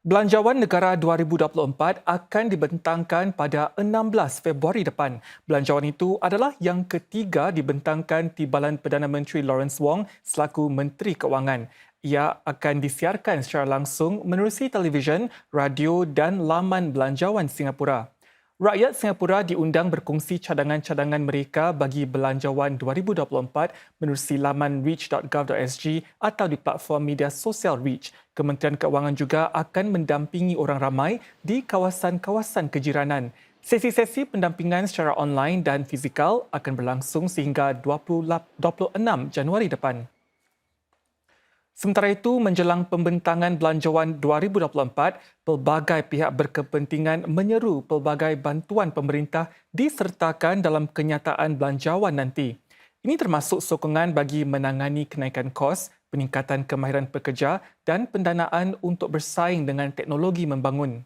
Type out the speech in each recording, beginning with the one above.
Belanjawan Negara 2024 akan dibentangkan pada 16 Februari depan. Belanjawan itu adalah yang ketiga dibentangkan Timbalan Perdana Menteri Lawrence Wong selaku Menteri Keuangan. Ia akan disiarkan secara langsung menerusi televisyen, radio dan laman belanjawan Singapura. Rakyat Singapura diundang berkongsi cadangan-cadangan mereka bagi Belanjawan 2024 menerusi laman reach.gov.sg atau di platform media sosial Reach. Kementerian Keuangan juga akan mendampingi orang ramai di kawasan-kawasan kejiranan. Sesi-sesi pendampingan secara online dan fizikal akan berlangsung sehingga 26 Januari depan. Sementara itu, menjelang pembentangan Belanjawan 2024, pelbagai pihak berkepentingan menyeru pelbagai bantuan pemerintah disertakan dalam kenyataan belanjawan nanti. Ini termasuk sokongan bagi menangani kenaikan kos, peningkatan kemahiran pekerja dan pendanaan untuk bersaing dengan teknologi membangun.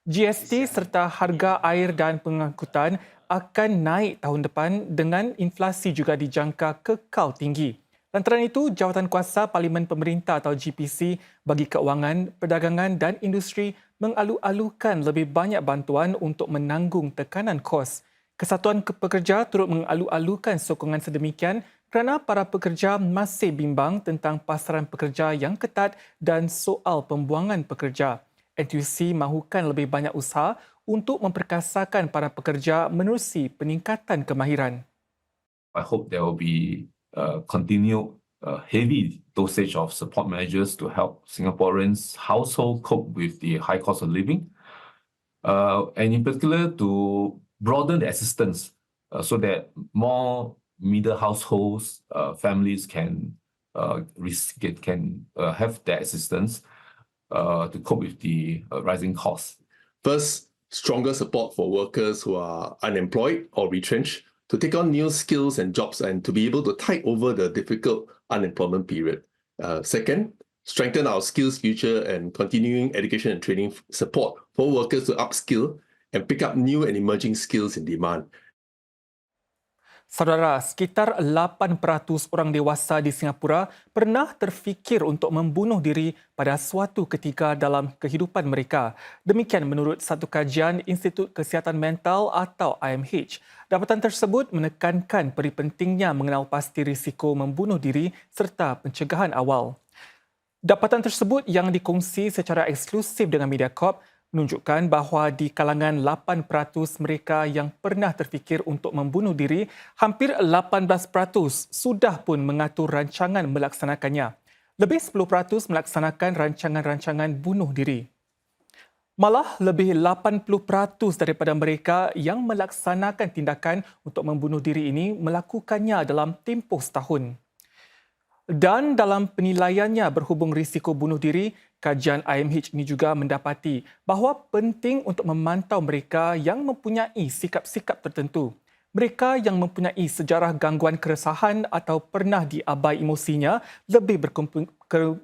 GST serta harga air dan pengangkutan akan naik tahun depan dengan inflasi juga dijangka kekal tinggi. Lantaran itu, Jawatankuasa Parlimen Pemerintah atau GPC bagi Keuangan, Perdagangan dan Industri mengalu-alukan lebih banyak bantuan untuk menanggung tekanan kos. Kesatuan Pekerja turut mengalu-alukan sokongan sedemikian kerana para pekerja masih bimbang tentang pasaran pekerja yang ketat dan soal pembuangan pekerja. NTUC mahukan lebih banyak usaha untuk memperkasakan para pekerja menerusi peningkatan kemahiran. I hope there will be continued heavy dosage of support measures to help Singaporeans household cope with the high cost of living, and in particular to broaden the assistance so that more middle households, families can have that assistance to cope with the rising costs. First, stronger support for workers who are unemployed or retrenched to take on new skills and jobs and to be able to tide over the difficult unemployment period. Second, strengthen our skills future and continuing education and training support for workers to upskill and pick up new and emerging skills in demand. Saudara, sekitar 8% orang dewasa di Singapura pernah terfikir untuk membunuh diri pada suatu ketika dalam kehidupan mereka. Demikian menurut satu kajian Institut Kesihatan Mental atau IMH. Dapatan tersebut menekankan peri pentingnya mengenal pasti risiko membunuh diri serta pencegahan awal. Dapatan tersebut yang dikongsi secara eksklusif dengan Mediacorp menunjukkan bahawa di kalangan 8% mereka yang pernah terfikir untuk membunuh diri, hampir 18% sudah pun mengatur rancangan melaksanakannya. Lebih 10% melaksanakan rancangan-rancangan bunuh diri. Malah lebih 80% daripada mereka yang melaksanakan tindakan untuk membunuh diri ini melakukannya dalam tempoh setahun. Dan dalam penilaiannya berhubung risiko bunuh diri, kajian IMH ini juga mendapati bahawa penting untuk memantau mereka yang mempunyai sikap-sikap tertentu. Mereka yang mempunyai sejarah gangguan keresahan atau pernah diabai emosinya lebih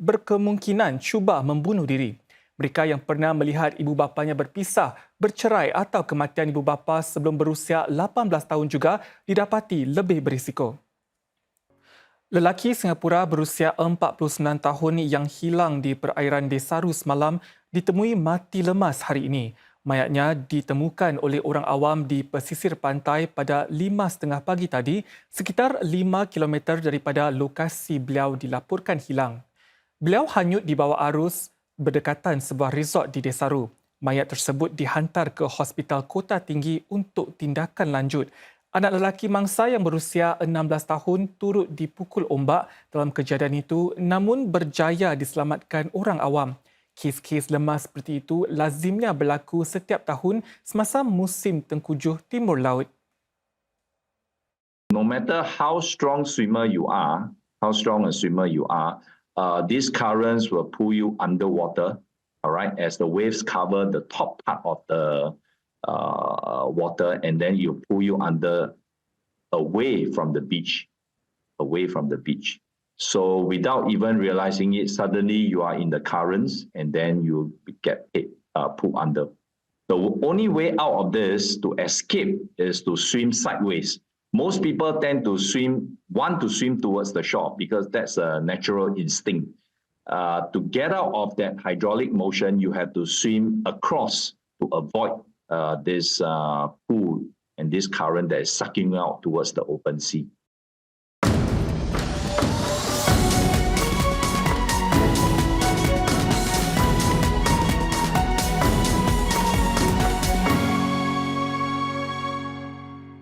berkemungkinan cuba membunuh diri. Mereka yang pernah melihat ibu bapanya berpisah, bercerai atau kematian ibu bapa sebelum berusia 18 tahun juga didapati lebih berisiko. Lelaki Singapura berusia 49 tahun yang hilang di perairan Desaru semalam ditemui mati lemas hari ini. Mayatnya ditemukan oleh orang awam di pesisir pantai pada 5.30 pagi tadi, sekitar 5 km daripada lokasi beliau dilaporkan hilang. Beliau hanyut di bawah arus berdekatan sebuah resort di Desaru. Mayat tersebut dihantar ke Hospital Kota Tinggi untuk tindakan lanjut. Anak lelaki mangsa yang berusia 16 tahun turut dipukul ombak dalam kejadian itu namun berjaya diselamatkan orang awam. Kes-kes lemas seperti itu lazimnya berlaku setiap tahun semasa musim tengkujuh Timur Laut. No matter how strong a swimmer you are, these currents will pull you underwater, all right, as the waves cover the top part of the water, and then you pull you away from the beach. So without even realizing it, suddenly you are in the currents and then you get pulled under. The only way out of this to escape is to swim sideways. Most people want to swim towards the shore because that's a natural instinct. To get out of that hydraulic motion, you have to swim across to avoid this pool and this current that is sucking out towards the open sea.